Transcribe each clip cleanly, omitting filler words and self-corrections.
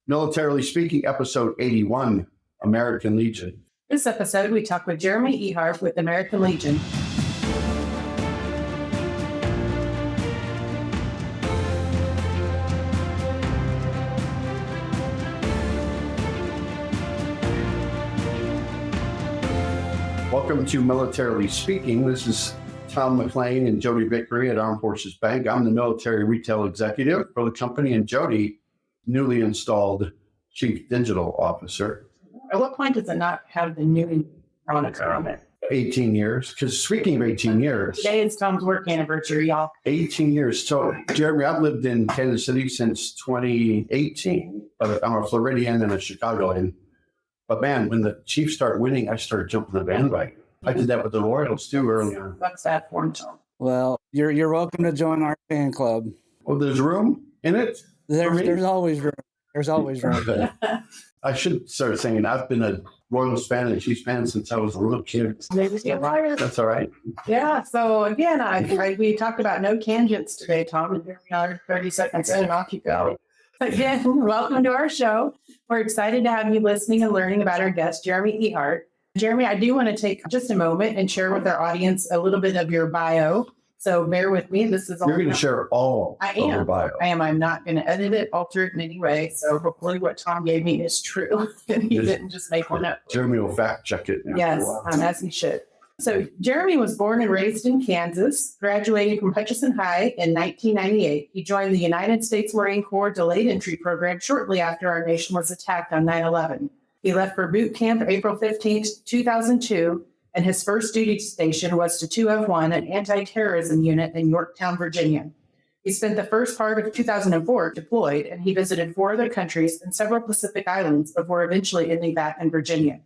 Militarily Speaking, episode 81, American Legion. This episode, we talk with Jeremy Eheart with American Legion. Welcome to Militarily Speaking. This is Tom McLean and Jodi Vickery at Armed Forces Bank. I'm the military retail executive for the company, and Jodi, newly installed Chief Digital Officer. At what point does it not have the new moniker on it? 18 years. Because speaking of 18 years. Today is Tom's work anniversary, y'all. 18 years. So, Jeremy, I've lived in Kansas City since 2018. But I'm a Floridian and a Chicagoan. But man, when the Chiefs start winning, I started jumping the bandwagon. I did that with the Royals too early on. What's that for, Tom? Well, you're welcome to join our fan club. Oh, there's room in it? There's always room. There's always room. Okay. I should start saying I've been a Royals fan and Chiefs fan since I was a little kid. That's all right. Yeah. So again, we talked about no tangents today, Tom, and here we are 30 seconds in, and I'll keep going. Again, welcome to our show. We're excited to have you listening and learning about our guest, Jeremy Eheart. Jeremy, I do want to take just a moment and share with our audience a little bit of your bio. So bear with me. This is all. You're going to share all of your bio. I am. I'm not going to edit it, alter it in any way. So hopefully what Tom gave me is true. And he didn't just make one up. Jeremy will fact check it. Yes, as he should. So Jeremy was born and raised in Kansas, graduating from Hutchinson High in 1998. He joined the United States Marine Corps Delayed Entry Program shortly after our nation was attacked on 9/11. He left for boot camp April 15th, 2002, and his first duty station was to 2F1, an anti-terrorism unit in Yorktown, Virginia. He spent the first part of 2004 deployed, and he visited 4 other countries and several Pacific islands before eventually ending back in Virginia.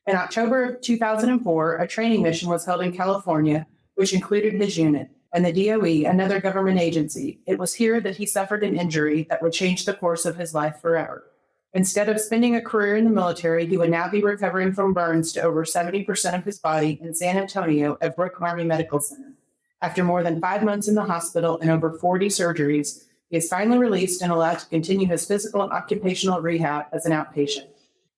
In October of 2004, a training mission was held in California, which included his unit, and the DOE, another government agency. It was here that he suffered an injury that would change the course of his life forever. Instead of spending a career in the military, he would now be recovering from burns to over 70% of his body in San Antonio at Brooke Army Medical Center. After more than 5 months in the hospital and over 40 surgeries, he is finally released and allowed to continue his physical and occupational rehab as an outpatient.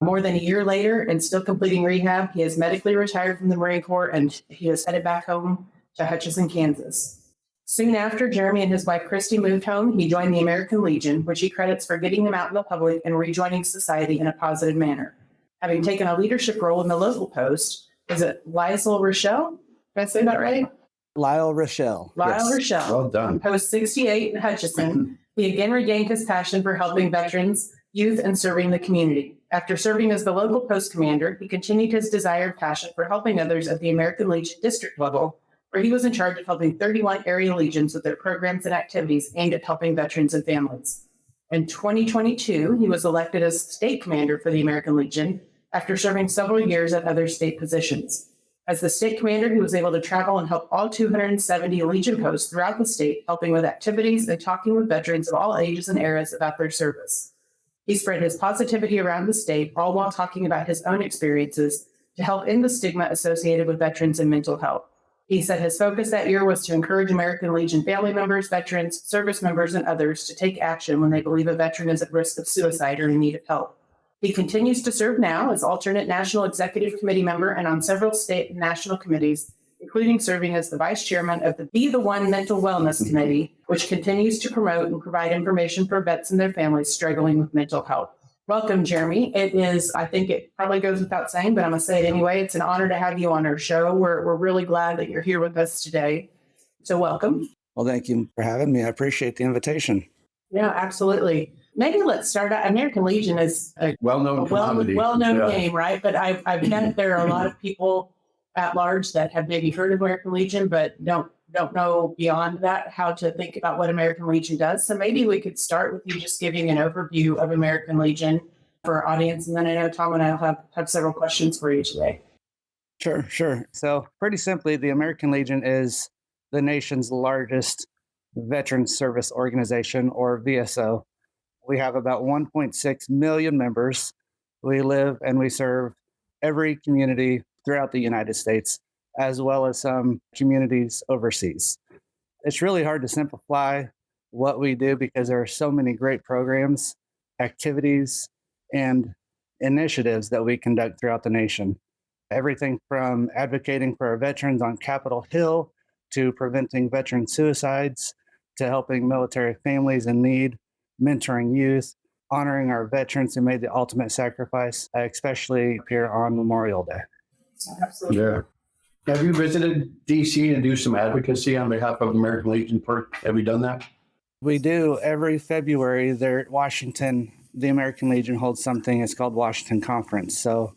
More than a year later, and still completing rehab, he is medically retired from the Marine Corps, and he is headed back home to Hutchinson, Kansas. Soon after, Jeremy and his wife, Christy, moved home. He joined the American Legion, which he credits for getting him out in the public and rejoining society in a positive manner. Having taken a leadership role in the local post, is it Lyle Rochelle? Did I say that right? Lyle Rochelle. Lyle Rochelle. Well done. Post 68 in Hutchinson, he again regained his passion for helping veterans, youth, and serving the community. After serving as the local post commander, he continued his desired passion for helping others at the American Legion district level, where he was in charge of helping 31 area legions with their programs and activities aimed at helping veterans and families. In 2022, he was elected as state commander for the American Legion after serving several years at other state positions. As the state commander, he was able to travel and help all 270 Legion posts throughout the state, helping with activities and talking with veterans of all ages and eras about their service. He spread his positivity around the state, all while talking about his own experiences to help end the stigma associated with veterans and mental health. He said his focus that year was to encourage American Legion family members, veterans, service members, and others to take action when they believe a veteran is at risk of suicide or in need of help. He continues to serve now as alternate National Executive Committee member and on several state and national committees, including serving as the vice chairman of the Be the One Mental Wellness Committee, which continues to promote and provide information for vets and their families struggling with mental health. Welcome, Jeremy. It is, I think it probably goes without saying, but I'm going to say it anyway. It's an honor to have you on our show. We're really glad that you're here with us today. So welcome. Well, thank you for having me. I appreciate the invitation. Yeah, absolutely. Maybe let's start out. American Legion is a well-known name, right? But I've bet there are a lot of people at large that have maybe heard of American Legion, but don't know beyond that how to think about what American Legion does. So maybe we could start with you just giving an overview of American Legion for our audience. And then I know Tom and I will have several questions for you today. Sure. So pretty simply, the American Legion is the nation's largest veteran service organization, or VSO. We have about 1.6 million members. We live and we serve every community throughout the United States, as well as some communities overseas. It's really hard to simplify what we do because there are so many great programs activities and initiatives that we conduct throughout the nation. Everything from advocating for our veterans on Capitol Hill to preventing veteran suicides to helping military families in need, mentoring youth, honoring our veterans who made the ultimate sacrifice, especially here on Memorial Day. Absolutely. Yeah. Have you visited DC to do some advocacy on behalf of American Legion? Have you done that? We do every February there at Washington. The American Legion holds something. It's called Washington Conference. So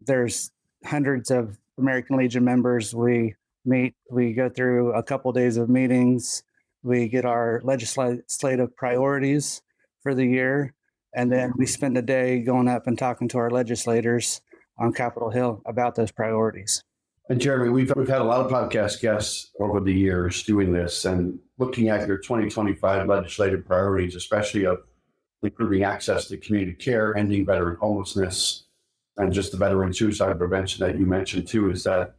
there's hundreds of American Legion members. We meet, we go through a couple days of meetings. We get our legislative priorities for the year. And then we spend a day going up and talking to our legislators on Capitol Hill about those priorities. And Jeremy, we've had a lot of podcast guests over the years doing this and looking at your 2025 legislative priorities, especially of improving access to community care, ending veteran homelessness, and just the veteran suicide prevention that you mentioned too, is that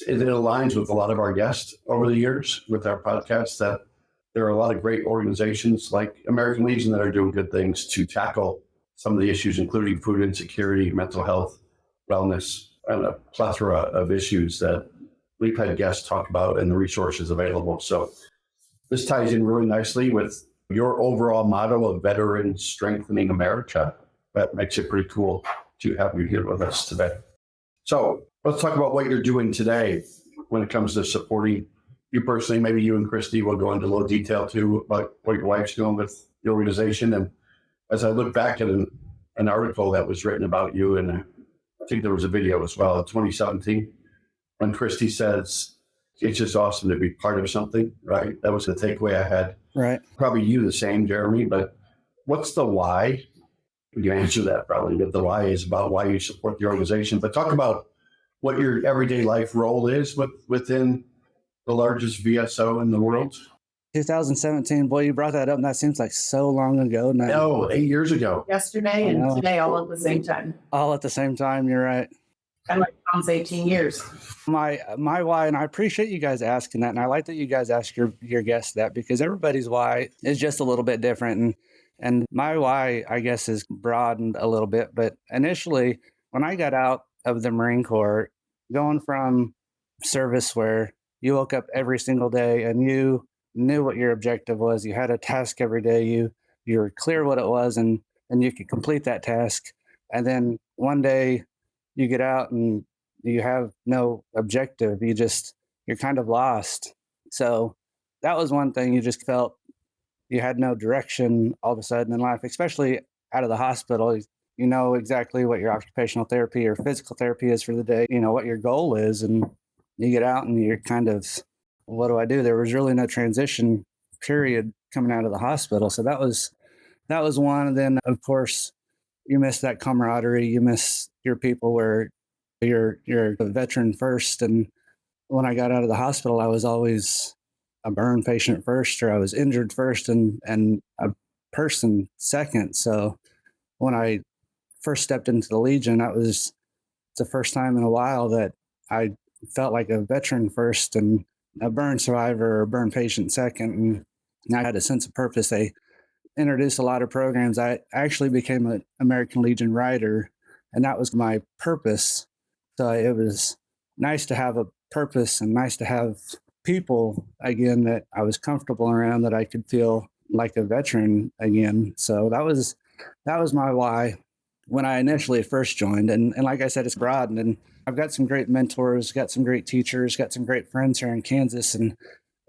it aligns with a lot of our guests over the years with our podcast, that there are a lot of great organizations like American Legion that are doing good things to tackle some of the issues, including food insecurity, mental health, wellness, and a plethora of issues that we've had guests talk about and the resources available. So this ties in really nicely with your overall motto of Veterans Strengthening America. That makes it pretty cool to have you here with us today. So let's talk about what you're doing today when it comes to supporting you personally. Maybe you and Christy will go into a little detail too about what your wife's doing with the organization. And as I look back at an article that was written about you, and I think there was a video as well in 2017, when Christy says, it's just awesome to be part of something, right? That was the takeaway I had. Right. Probably you the same, Jeremy, but what's the why? You answer that probably, but the why is about why you support the organization. But talk about what your everyday life role is within the largest VSO in the world. 2017, boy, you brought that up, and that seems like so long ago now. No, 8 years ago. Yesterday and today all at the same time. All at the same time, you're right. And like Tom's 18 years. My why, and I appreciate you guys asking that, and I like that you guys ask your guests that, because everybody's why is just a little bit different. And my why, I guess, is broadened a little bit. But initially, when I got out of the Marine Corps, going from service where you woke up every single day and you knew what your objective was, you had a task every day, you were clear what it was, and you could complete that task. And then one day you get out and you have no objective. You're kind of lost. So that was one thing. You just felt you had no direction all of a sudden in life, especially out of the hospital. You know exactly what your occupational therapy or physical therapy is for the day, you know what your goal is, and you get out and you're kind of, what do I do? There was really no transition period coming out of the hospital. So that was one. And then of course you miss that camaraderie, you miss your people where you're a veteran first. And when I got out of the hospital, I was always a burn patient first, or I was injured first and a person second. So when I first stepped into the Legion, it's the first time in a while that I felt like a veteran first and a burn survivor or burn patient second. And I had a sense of purpose. They introduced a lot of programs. I actually became an American Legion writer, and that was my purpose. So it was nice to have a purpose and nice to have people again that I was comfortable around, that I could feel like a veteran again. So that was my why when I initially first joined. And like I said, it's broadened, and I've got some great mentors, got some great teachers, got some great friends here in Kansas, and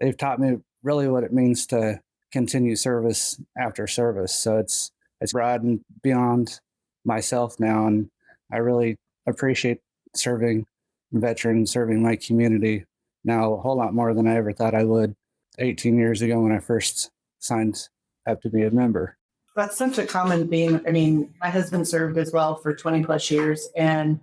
they've taught me really what it means to continue service after service. So it's broadened beyond myself now, and I really appreciate serving veterans, serving my community now a whole lot more than I ever thought I would 18 years ago when I first signed up to be a member. That's such a common theme. I mean, my husband served as well for 20 plus years, and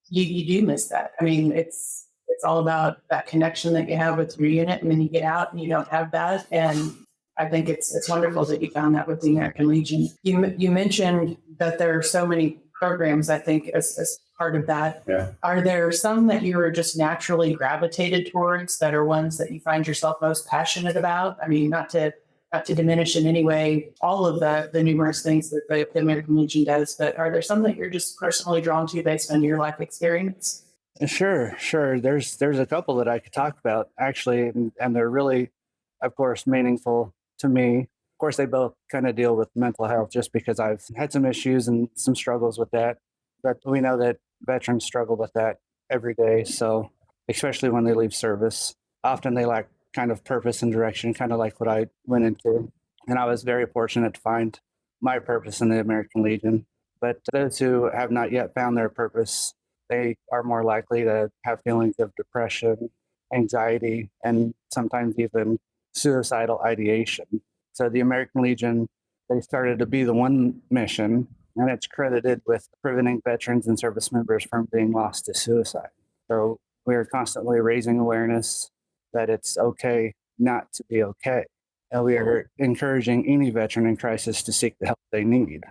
you do miss that. I mean, it's all about that connection that you have with your unit, and then you get out and you don't have that. And I think it's wonderful that you found that with the American Legion. You mentioned that there are so many programs, I think, as part of that. Yeah. Are there some that you were just naturally gravitated towards that are ones that you find yourself most passionate about? I mean, not to not to diminish in any way all of the numerous things that the American Legion does, but are there some that you're just personally drawn to based on your life experience? Sure. There's a couple that I could talk about actually, and they're really, of course, meaningful to me. Of course, they both kind of deal with mental health just because I've had some issues and some struggles with that. But we know that veterans struggle with that every day. So, especially when they leave service, often they lack kind of purpose and direction, kind of like what I went into. And I was very fortunate to find my purpose in the American Legion. But those who have not yet found their purpose, they are more likely to have feelings of depression, anxiety, and sometimes even suicidal ideation. So the American Legion, they started to be the one mission, and it's credited with preventing veterans and service members from being lost to suicide. So we're constantly raising awareness that it's okay not to be okay. And we are encouraging any veteran in crisis to seek the help they need.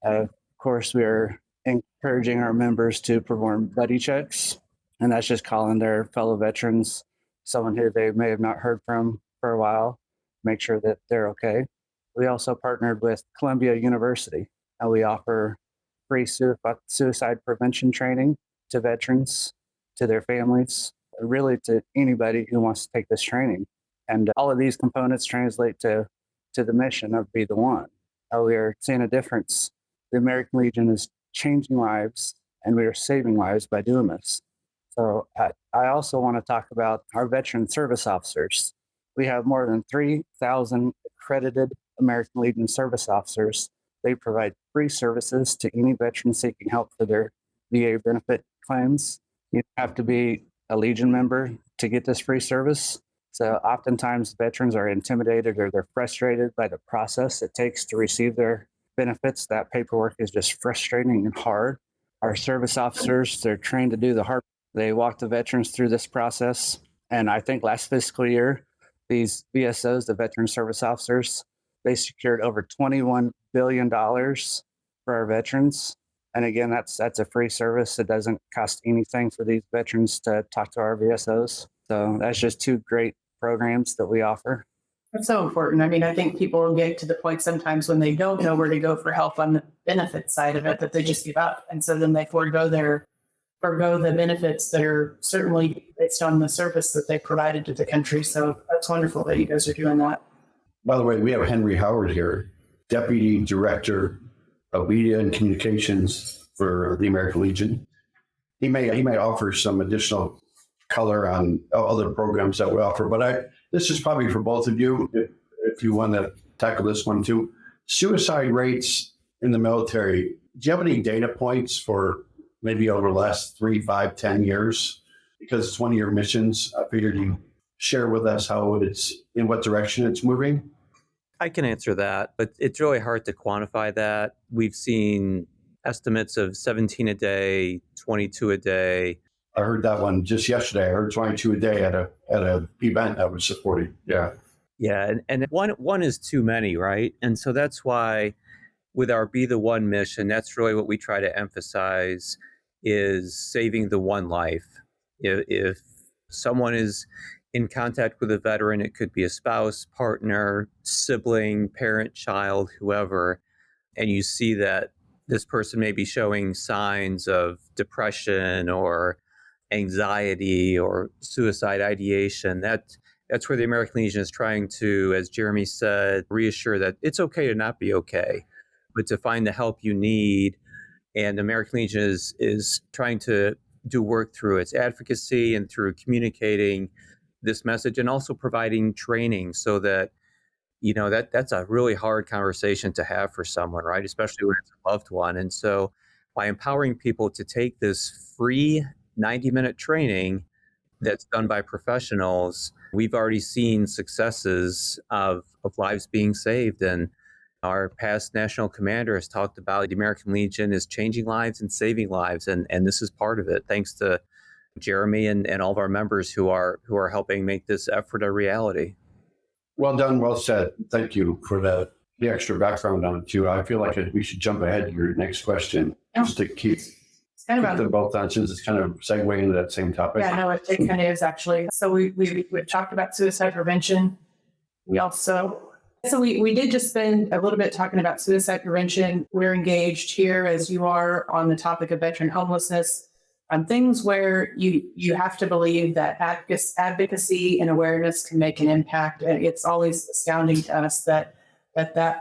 Of course, we are encouraging our members to perform buddy checks, and that's just calling their fellow veterans, someone who they may have not heard from for a while, make sure that they're okay. We also partnered with Columbia University, and we offer free suicide prevention training to veterans, to their families, really to anybody who wants to take this training. And all of these components translate to the mission of Be the One. We are seeing a difference. The American Legion is changing lives, and we are saving lives by doing this. So I also want to talk about our veteran service officers. We have more than 3,000 accredited American Legion service officers. They provide free services to any veteran seeking help for their VA benefit claims. You have to be a Legion member to get this free service. So oftentimes veterans are intimidated or they're frustrated by the process it takes to receive their benefits. That paperwork is just frustrating and hard. Our service officers, they're trained to do the hard. They walk the veterans through this process. And I think last fiscal year, these VSOs, the veteran service officers, they secured over $21 billion for our veterans. And again, that's a free service. It doesn't cost anything for these veterans to talk to our VSOs. So that's just two great programs that we offer. That's so important. I mean, I think people will get to the point sometimes when they don't know where to go for help on the benefit side of it, that they just give up. And so then they forego the benefits that are certainly based on the service that they provided to the country. So that's wonderful that you guys are doing that. By the way, we have Henry Howard here, Deputy Director of Media and Communications for the American Legion. He may offer some additional color on other programs that we offer, but this is probably for both of you, if you want to tackle this one too. Suicide rates in the military, do you have any data points for maybe over the last 3, 5, 10 years? Because it's one of your missions. I figured you share with us how it's, in what direction it's moving. I can answer that, but it's really hard to quantify that. We've seen estimates of 17 a day, 22 a day. I heard that one just yesterday. I heard 22 a day at a event I was supporting. Yeah. Yeah, and one is too many, right? And so that's why with our Be the One mission, that's really what we try to emphasize is saving the one life. If someone is in contact with a veteran, it could be a spouse, partner, sibling, parent, child, whoever, and you see that this person may be showing signs of depression or anxiety or suicide ideation, that's where the American Legion is trying to, as Jeremy said, reassure that it's okay to not be okay, but to find the help you need. And the American Legion is trying to do work through its advocacy and through communicating this message and also providing training so that, that's a really hard conversation to have for someone, right? Especially when it's a loved one. And so by empowering people to take this free 90-minute training that's done by professionals, we've already seen successes of lives being saved. And our past national commander has talked about the American Legion is changing lives and saving lives. And this is part of it, thanks to Jeremy and all of our members who are helping make this effort a reality. Well done. Well said. Thank you for the extra background on it too. I feel like we should jump ahead to your next question just to keep them both on, since it's kind of segueing into that same topic. Yeah, no, it kind of is actually. So we talked about suicide prevention. We also So we did just spend a little bit talking about suicide prevention. We're engaged here, as you are, on the topic of veteran homelessness, on things where you have to believe that advocacy and awareness can make an impact. And it's always astounding to us that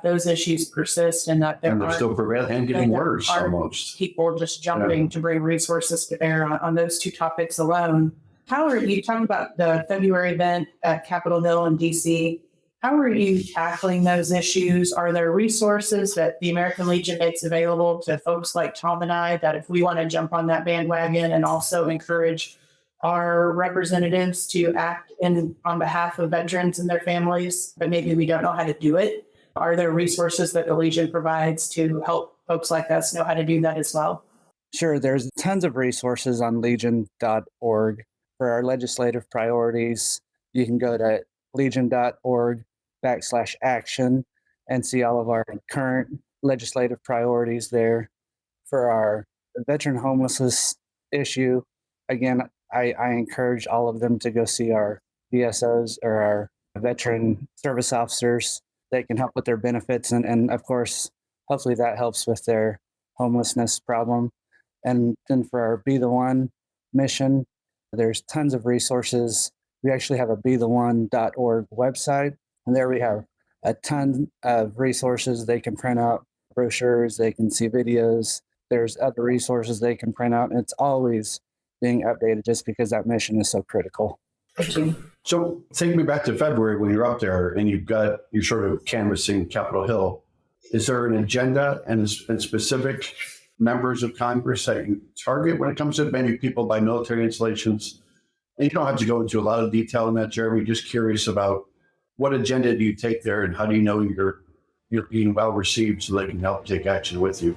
those issues persist and that there And they're are still prevailing and getting worse almost. people just jumping to bring resources to bear on those two topics alone. How are you talking about the February event at Capitol Hill in DC? How are you tackling those issues? Are there resources that the American Legion makes available to folks like Tom and I, that if we want to jump on that bandwagon and also encourage our representatives to act on behalf of veterans and their families, but maybe we don't know how to do it? Are there resources that the Legion provides to help folks like us know how to do that as well? Sure, there's tons of resources on legion.org for our legislative priorities. You can go to legion.org/action and see all of our current legislative priorities there. For our veteran homelessness issue, again, I encourage all of them to go see our VSOs or our veteran service officers. They can help with their benefits. And of course, hopefully that helps with their homelessness problem. And then for our Be the One mission, there's tons of resources. We actually have a betheone.org website, and there we have a ton of resources. They can print out brochures, they can see videos. There's other resources they can print out, and it's always being updated just because that mission is so critical. Thank you. So take me back to February when you're up there and you're sort of canvassing Capitol Hill. Is there an agenda and specific members of Congress that you target when it comes to maybe people by military installations? And you don't have to go into a lot of detail on that, Jeremy. Just curious about what agenda do you take there and how do you know you're being well received so they can help take action with you?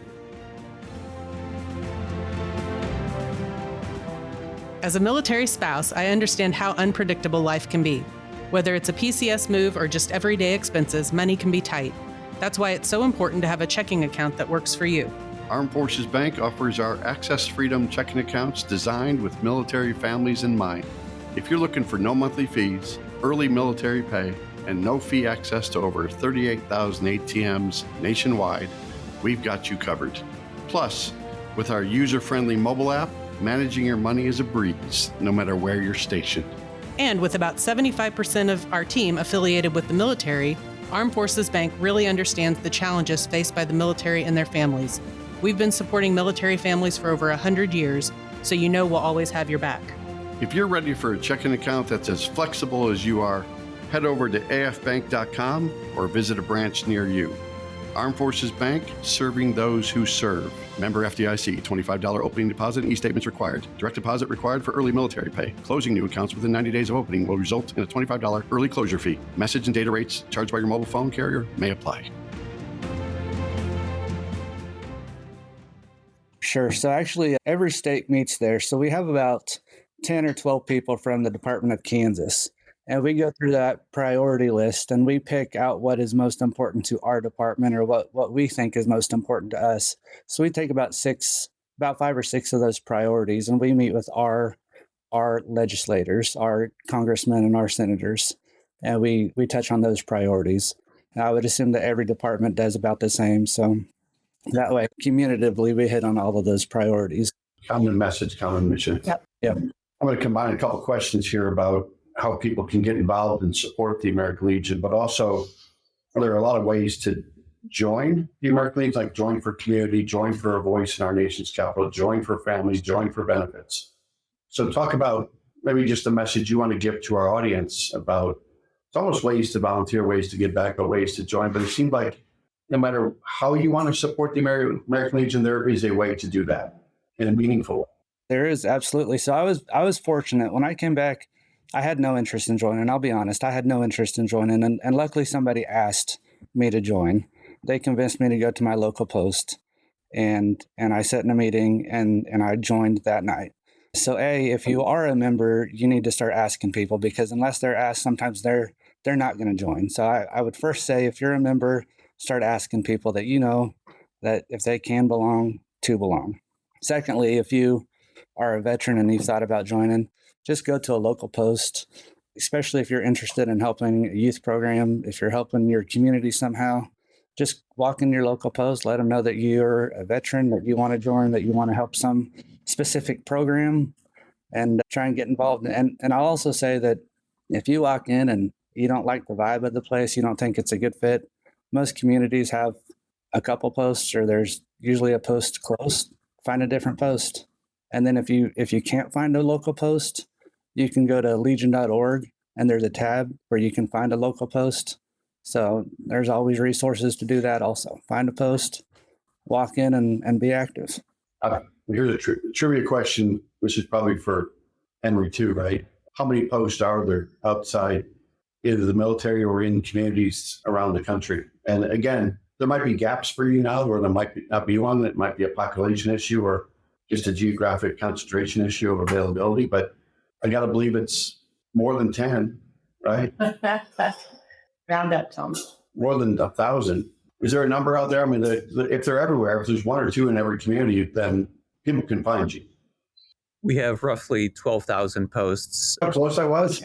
As a military spouse, I understand how unpredictable life can be. Whether it's a PCS move or just everyday expenses, money can be tight. That's why it's so important to have a checking account that works for you. Armed Forces Bank offers our Access Freedom checking accounts designed with military families in mind. If you're looking for no monthly fees, early military pay, and no fee access to over 38,000 ATMs nationwide, we've got you covered. Plus, with our user-friendly mobile app, managing your money is a breeze, no matter where you're stationed. And with about 75% of our team affiliated with the military, Armed Forces Bank really understands the challenges faced by the military and their families. We've been supporting military families for over 100 years, so you know we'll always have your back. If you're ready for a checking account that's as flexible as you are, head over to afbank.com or visit a branch near you. Armed Forces Bank, serving those who serve. Member FDIC, $25 opening deposit and e-statements required. Direct deposit required for early military pay. Closing new accounts within 90 days of opening will result in a $25 early closure fee. Message and data rates charged by your mobile phone carrier may apply. Sure. So actually, every state meets there. So we have about 10 or 12 people from the Department of Kansas. And we go through that priority list and we pick out what is most important to our department or what we think is most important to us. So we take about 5 or 6 of those priorities and we meet with our legislators, our congressmen and our senators, and we touch on those priorities. And I would assume that every department does about the same. So that way, communitively, we hit on all of those priorities. Common message, common mission. Yep. I'm going to combine a couple of questions here about how people can get involved and support the American Legion, but also are there a lot of ways to join the American Legion, like join for community, join for a voice in our nation's capital, join for families, join for benefits. So talk about maybe just a message you want to give to our audience about, it's almost ways to volunteer, ways to give back, but ways to join. But it seems like no matter how you want to support the American Legion, there is a way to do that in a meaningful way. There is, absolutely. So I was fortunate. When I came back, I had no interest in joining. I'll be honest, I had no interest in joining. And luckily somebody asked me to join. They convinced me to go to my local post. And I sat in a meeting and I joined that night. So if you are a member, you need to start asking people, because unless they're asked, sometimes they're not going to join. So I would first say, if you're a member, start asking people that you know that if they can belong, to belong. Secondly, if you are a veteran and you've thought about joining, just go to a local post especially if you're interested in helping a youth program, if you're helping your community somehow, just walk in your local post, let them know that you're a veteran, that you want to join, that you want to help some specific program, and try and get involved. And I'll also say that if you walk in and you don't like the vibe of the place, you don't think it's a good fit, most communities have a couple posts, or there's usually a post close. Find a different post. And then if you can't find a local post, you can go to legion.org, and there's a tab where you can find a local post. So there's always resources to do that also. Find a post, walk in and be active. Here's a trivia question, which is probably for Henry too, right? How many posts are there outside either the military or in communities around the country? And again, there might be gaps for you now, or there might not be one. It might be a population issue or just a geographic concentration issue of availability. But I got to believe it's more than 10, right? Round up, Tom. More than 1,000. Is there a number out there? I mean, if they're everywhere, if there's one or two in every community, then people can find you. We have roughly 12,000 posts. How close I was?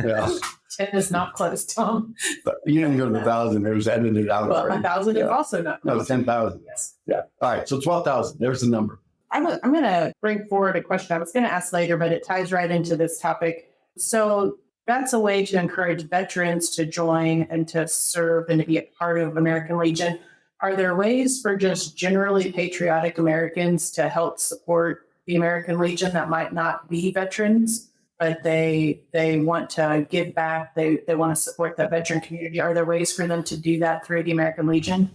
Yeah. 10 is not close, Tom. But you didn't go to 1,000. It was edited out. Well, already. 1,000 is also not No, close. 10,000. Yes. Yeah. All right. So 12,000. There's the number. I'm going to bring forward a question I was going to ask later, but it ties right into this topic. So that's a way to encourage veterans to join and to serve and to be a part of American Legion. Are there ways for just generally patriotic Americans to help support the American Legion that might not be veterans, but they want to give back, they want to support that veteran community? Are there ways for them to do that through the American Legion?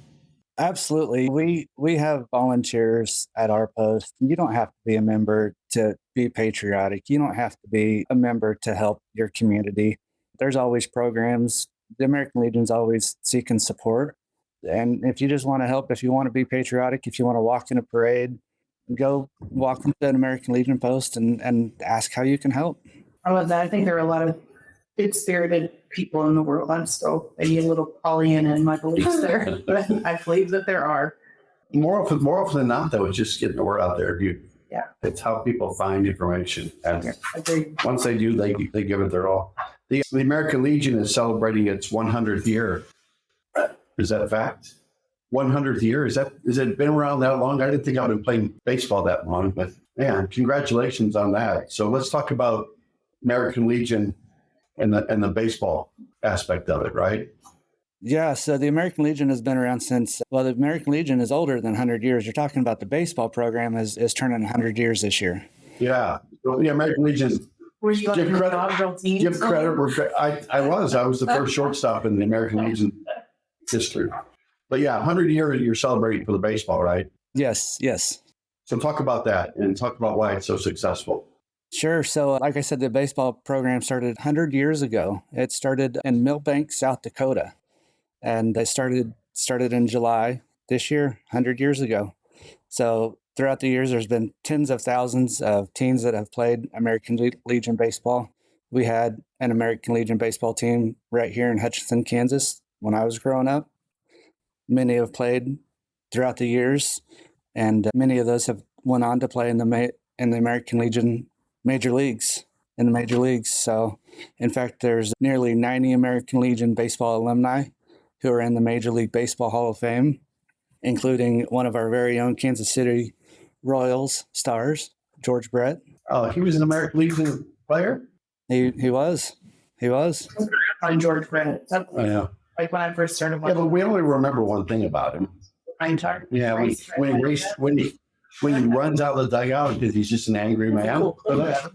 Absolutely. We have volunteers at our post. You don't have to be a member to be patriotic. You don't have to be a member to help your community. There's always programs. The American Legion's always seeking support. And if you just want to help, if you want to be patriotic, if you want to walk in a parade, go walk into an American Legion post and ask how you can help. I love that. I think there are a lot of good-spirited people in the world. I'm still maybe a little Pollyanna in my beliefs there, but I believe that there are. More often than not, though, it's just getting the word out there. Yeah. It's how people find information. And Agreed. once they do, they give it their all. The American Legion is celebrating its 100th year. Is that a fact? 100th year? Has it been around that long? I didn't think I'd been playing baseball that long, but man, congratulations on that. So let's talk about American Legion and the baseball aspect of it, right? Yeah, so the American Legion has been around since, well, the American Legion is older than 100 years. You're talking about the baseball program is turning 100 years this year. Yeah. Well, the American Legion. Were you on the inaugural team? Give credit. I was the first shortstop in the American Legion history. But yeah, 100 years you're celebrating for the baseball, right? Yes. So talk about that and talk about why it's so successful. Sure. So like I said, the baseball program started 100 years ago. It started in Millbank, South Dakota. And they started in July this year, 100 years ago. So throughout the years, there's been tens of thousands of teams that have played American Legion baseball. We had an American Legion baseball team right here in Hutchinson, Kansas when I was growing up. Many have played throughout the years, and many of those have went on to play in the American Legion major leagues. So, in fact, there's nearly 90 American Legion baseball alumni who are in the Major League Baseball Hall of Fame, including one of our very own Kansas City Royals stars, George Brett. Oh, he was an American Legion player? He was. On George Brett. Oh, yeah. Like when I first started Yeah, watching. but we only remember one thing about him. Pine tar. Yeah, when he runs out of the dugout because he's just an angry man.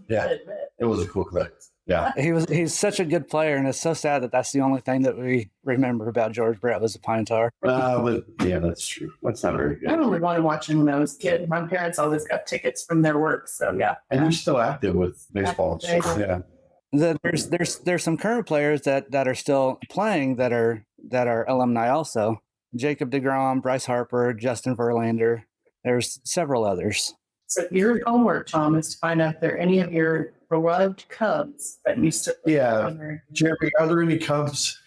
Yeah, it was a cool clip. Yeah. He's such a good player, and it's so sad that that's the only thing that we remember about George Brett was the pine tar. But yeah, that's true. That's not very I good. only wanted watching when I was a kid. My parents always got tickets from their work, so yeah. And he's still active with baseball. So, yeah. There's some current players that are still playing that are alumni also. Jacob deGrom, Bryce Harper, Justin Verlander. There's several others. So your homework, Tom, is to find out if there are any of your beloved Cubs that used to. Yeah. Jeremy, are there any Cubs?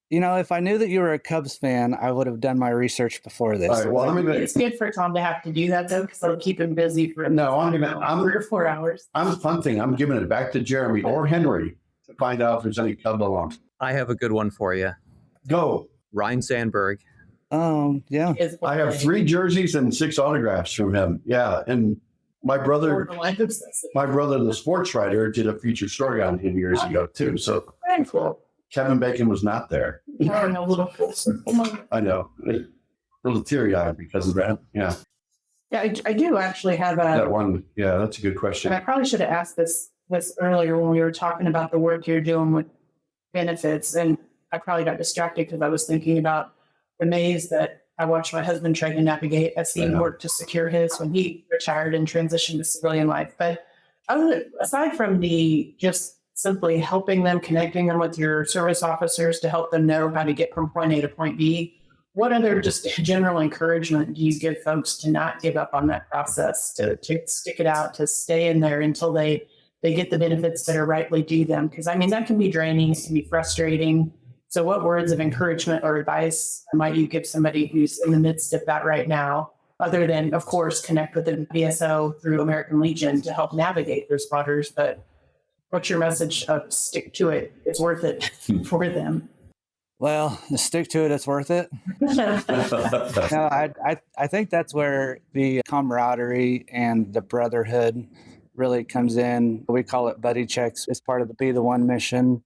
You know, if I knew that you were a Cubs fan, I would have done my research before this. All right, well, It's good for Tom to have to do that though, because it'll keep him busy for No, I'm 3 or 4 hours. I'm punting. I'm giving it back to Jeremy or Henry. to find out if there's any Cub alums. I have a good one for you. Go. Ryan Sandberg. Yeah. I have 3 jerseys and 6 autographs from him. Yeah. And my brother, the sports writer, did a feature story on him years ago, too. So Kevin Bacon was not there. I know. A little teary-eyed because of that. Yeah. Yeah, I do actually have That one. Yeah, that's a good question. and I probably should have asked this earlier when we were talking about the work you're doing with benefits. And I probably got distracted because I was thinking about the maze that I watched my husband try to navigate as he worked to secure his when he retired and transitioned to civilian life. But aside from the just simply helping them, connecting them with your service officers to help them know how to get from point A to point B, what other just general encouragement do you give folks to not give up on that process, to stick it out, to stay in there until they get the benefits that are rightly due them? Because, I mean, that can be draining, it can be frustrating. So what words of encouragement or advice might you give somebody who's in the midst of that right now, other than, of course, connect with the VSO through American Legion to help navigate those waters? But what's your message of stick to it? It's worth it for them. Well, stick to it. It's worth it. No, I think that's where the camaraderie and the brotherhood really comes in. We call it buddy checks. It's part of the Be the One mission.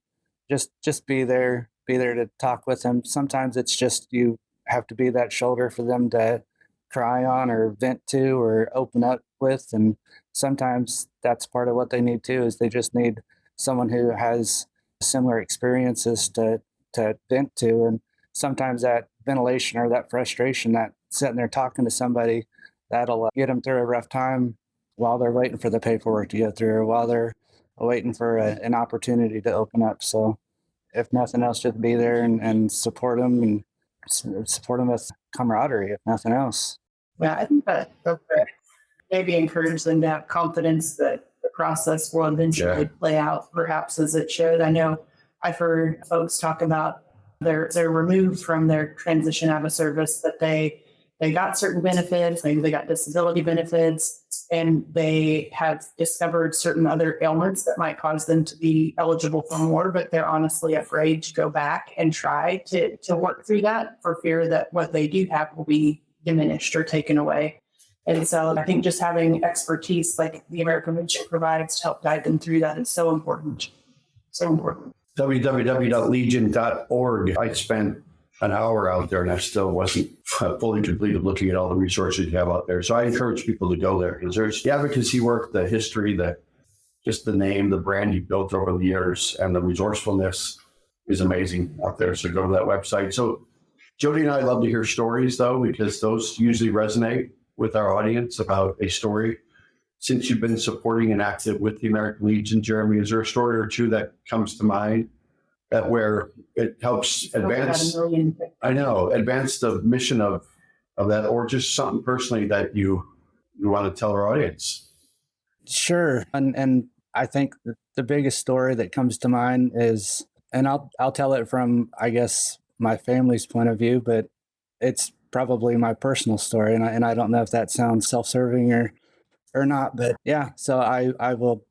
Just be there to talk with them. Sometimes it's just you have to be that shoulder for them to cry on or vent to or open up with. And sometimes that's part of what they need too, is they just need someone who has similar experiences to vent to. And sometimes that ventilation or that frustration, that sitting there talking to somebody, that'll get them through a rough time while they're waiting for the paperwork to get through, or while they're waiting for an opportunity to open up. So if nothing else, just be there and support them, and support them with camaraderie, if nothing else. Yeah, I think that maybe encourage them to have confidence that the process will eventually play out perhaps as it should. I know I've heard folks talk about they're removed from their transition out of service, that they got certain benefits, maybe they got disability benefits, and they have discovered certain other ailments that might cause them to be eligible for more, but they're honestly afraid to go back and try to work through that for fear that what they do have will be diminished or taken away. And so I think just having expertise like the American Legion provides to help guide them through that is so important. So important. www.legion.org. I spent an hour out there and I still wasn't fully completed looking at all the resources you have out there. So I encourage people to go there because there's the advocacy work, the history, just the name, the brand you've built over the years, and the resourcefulness is amazing out there. So go to that website. So Jodi and I love to hear stories though, because those usually resonate with our audience about a story. Since you've been supporting and active with the American Legion, Jeremy, is there a story or two that comes to mind that where it helps advance the mission of that, or just something personally that you want to tell our audience? Sure. And I think the biggest story that comes to mind is, and I'll tell it from, I guess, my family's point of view, but it's probably my personal story. And I don't know if that sounds self-serving or not, but yeah. So I will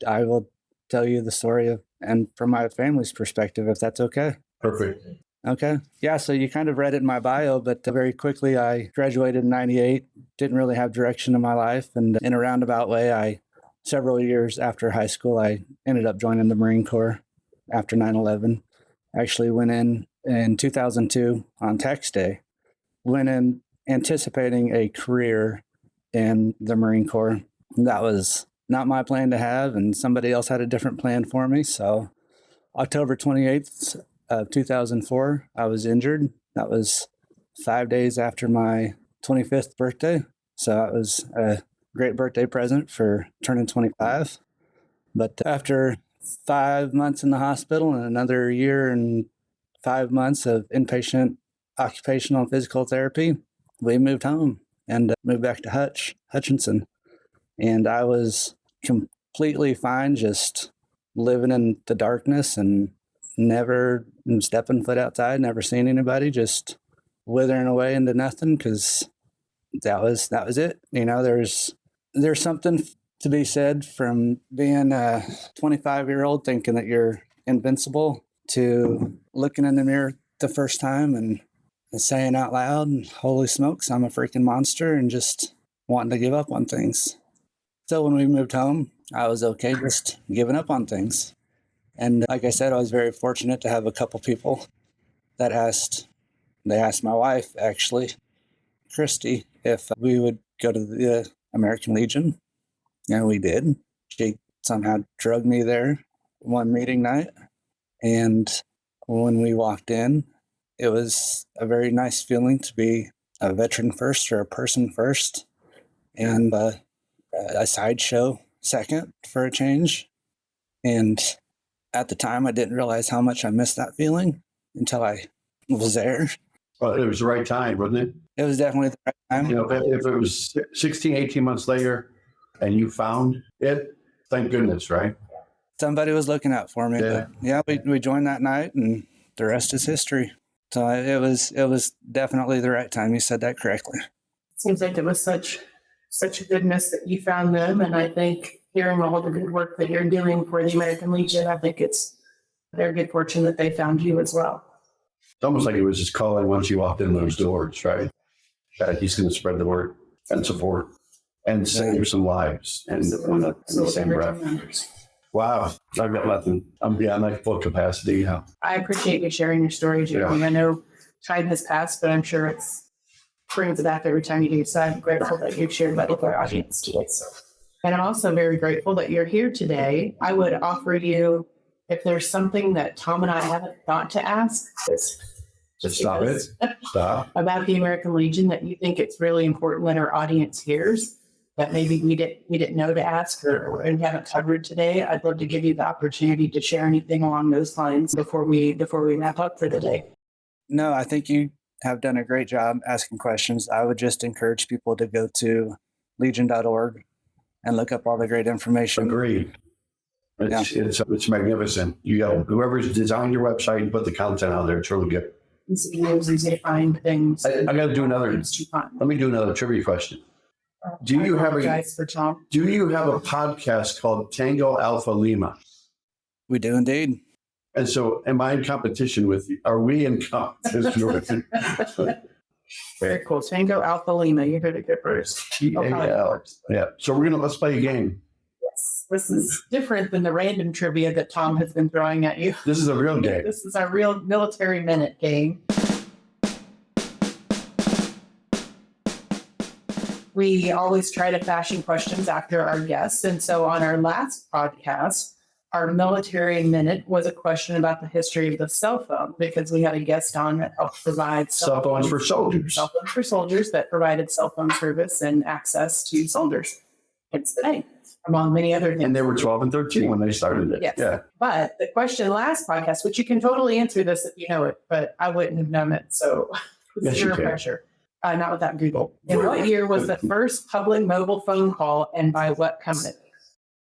tell you the story and from my family's perspective, if that's okay. Perfect. Okay. Yeah. So you kind of read it in my bio, but very quickly I graduated in 98, didn't really have direction in my life. And in a roundabout way, several years after high school, I ended up joining the Marine Corps after 9/11. Actually went in 2002 on tax day, went in anticipating a career in the Marine Corps. That was not my plan to have, and somebody else had a different plan for me. So October 28th of 2004, I was injured. That was 5 days after my 25th birthday. So that was a great birthday present for turning 25. But after 5 months in the hospital and another year and 5 months of inpatient occupational and physical therapy, we moved home and moved back to Hutchinson. And I was completely fine just living in the darkness and never stepping foot outside, never seeing anybody, just withering away into nothing, because that was it. You know, there's something to be said from being a 25-year-old thinking that you're invincible to looking in the mirror the first time and saying out loud, holy smokes, I'm a freaking monster, and just wanting to give up on things. So when we moved home, I was okay just giving up on things. And like I said, I was very fortunate to have a couple people that asked my wife, actually, Christy, if we would go to the American Legion. And we did. She somehow drugged me there one meeting night. And when we walked in, it was a very nice feeling to be a veteran first or a person first, and a sideshow second for a change. And at the time, I didn't realize how much I missed that feeling until I was there. Well, it was the right time, wasn't it? It was definitely the right time. You know, if it was 16, 18 months later and you found it, thank goodness, right? Somebody was looking out for me. Yeah. But yeah, we joined that night, and the rest is history. So it was definitely the right time. You said that correctly. Seems like it was such a goodness that you found them. And I think hearing all the good work that you're doing for the American Legion, I think it's their good fortune that they found you as well. It's almost like it was just calling once you walked in those doors, right? That he's going to spread the word and support and save some lives in the same breath. Wow, I've got nothing. I'm beyond my full capacity. Yeah. I appreciate you sharing your story, Jeremy. Yeah. I know time has passed, but I'm sure it brings it back every time you do. So I'm grateful that you've shared that with our audience today. And I'm also very grateful that you're here today. I would offer you, if there's something that Tom and I haven't thought to ask, Just stop it. Stop. about the American Legion that you think it's really important that our audience hears, that maybe we didn't know to ask or we haven't covered today. I'd love to give you the opportunity to share anything along those lines before we wrap up for the day. No, I think you have done a great job asking questions. I would just encourage people to go to legion.org and look up all the great information. Agreed. It's magnificent. You got whoever's designed your website and put the content out there. It's really good. Easy to find things. I got to do another. It's too fun. Let me do another trivia question. Do you have a podcast called Tango Alpha Lima? We do indeed. And so, am I in competition with you? Are we in competition with you? Very cool. Tango Alpha Lima. You heard it good first. TAL. Yeah. So let's play a game. Yes. This is different than the random trivia that Tom has been throwing at you. This is a real game. This is our real military minute game. We always try to fashion questions after our guests. And so on our last podcast, our military minute was a question about the history of the cell phone, because we had a guest on that helped provide Cell phones for soldiers. Cell phones for soldiers that provided cell phone service and access to soldiers. It's the name, among many other things. And they were 12 and 13 when they started it. Yes. Yeah. But the question last podcast, which you can totally answer this if you know it, but I wouldn't have known it. So Yes, you zero can. pressure. Not without Google. In what year was the first public mobile phone call, and by what company?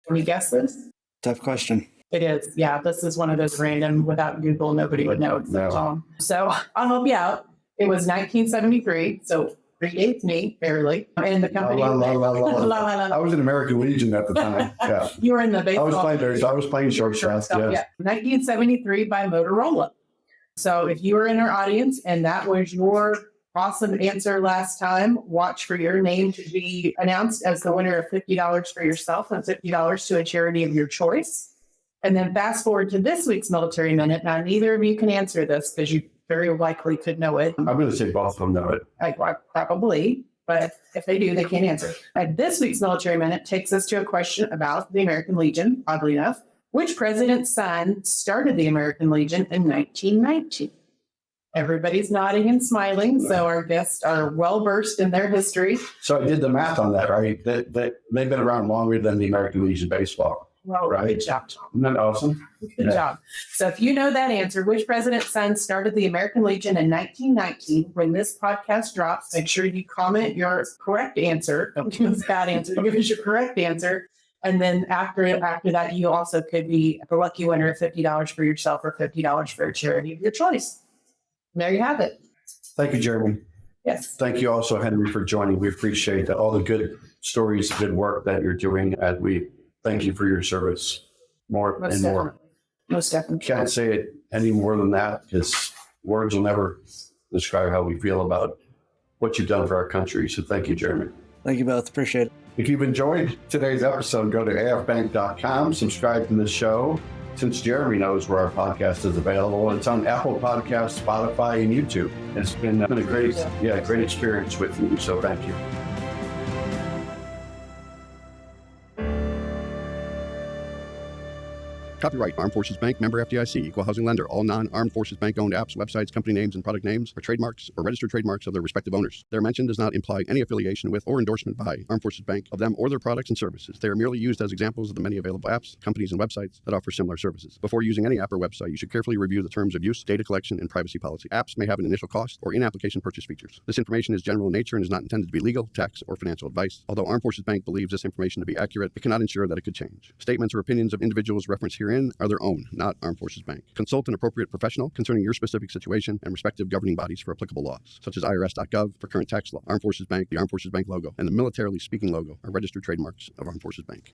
Can you guess this? Tough question. It is. Yeah, this is one of those random, without Google, nobody would know except No. Tom. So I'll help you out. It was 1973. So predates me, barely. And the company. La, la, la, la, la. La, la, la, la. I was in American Legion at the time. Yeah. You were in the I baseball. was playing shortstop. Shortstop, Yes. yeah. 1973 by Motorola. So if you were in our audience and that was your awesome answer last time, watch for your name to be announced as the winner of $50 for yourself and $50 to a charity of your choice. And then fast forward to this week's Military Minute. Now, neither of you can answer this because you very likely could know it. I'm going to say both of them know it. Probably, but if they do, they can't answer. And this week's Military Minute takes us to a question about the American Legion, oddly enough. Which president's son started the American Legion in 1919? Everybody's nodding and smiling, so our guests are well versed in their history. So I did the math on that, right? They've been around longer than the American Legion baseball. Well, Right. Good job, Tom. Isn't that awesome? Good job. So if you know that answer, which president's son started the American Legion in 1919? When this podcast drops, make sure you comment your correct answer. Don't give us a bad answer. Give us your correct answer. And then after that, you also could be the lucky winner of $50 for yourself or $50 for a charity of your choice. And there you have it. Thank you, Jeremy. Yes. Thank you also, Henry, for joining. We appreciate all the good stories, good work that you're doing. And we thank you for your service more Most and more. definitely. Most definitely. Can't say it any more than that because words will never describe how we feel about what you've done for our country. So thank you, Jeremy. Thank you both. Appreciate it. If you've enjoyed today's episode, go to afbank.com, subscribe to this show. Since Jeremy knows where our podcast is available, it's on Apple Podcasts, Spotify, and YouTube. It's been a great experience with you. So thank you. Copyright Armed Forces Bank, member FDIC, equal housing lender. All non-Armed Forces Bank owned apps, websites, company names, and product names are trademarks or registered trademarks of their respective owners. Their mention does not imply any affiliation with or endorsement by Armed Forces Bank of them or their products and services. They are merely used as examples of the many available apps, companies, and websites that offer similar services. Before using any app or website, you should carefully review the terms of use, data collection, and privacy policy. Apps may have an initial cost or in-application purchase features. This information is general in nature and is not intended to be legal, tax, or financial advice. Although Armed Forces Bank believes this information to be accurate, it cannot ensure that it could change. Statements or opinions of individuals referenced herein are their own, not Armed Forces Bank. Consult an appropriate professional concerning your specific situation and respective governing bodies for applicable laws, such as IRS.gov for current tax law. Armed Forces Bank, the Armed Forces Bank logo, and the Militarily Speaking logo are registered trademarks of Armed Forces Bank.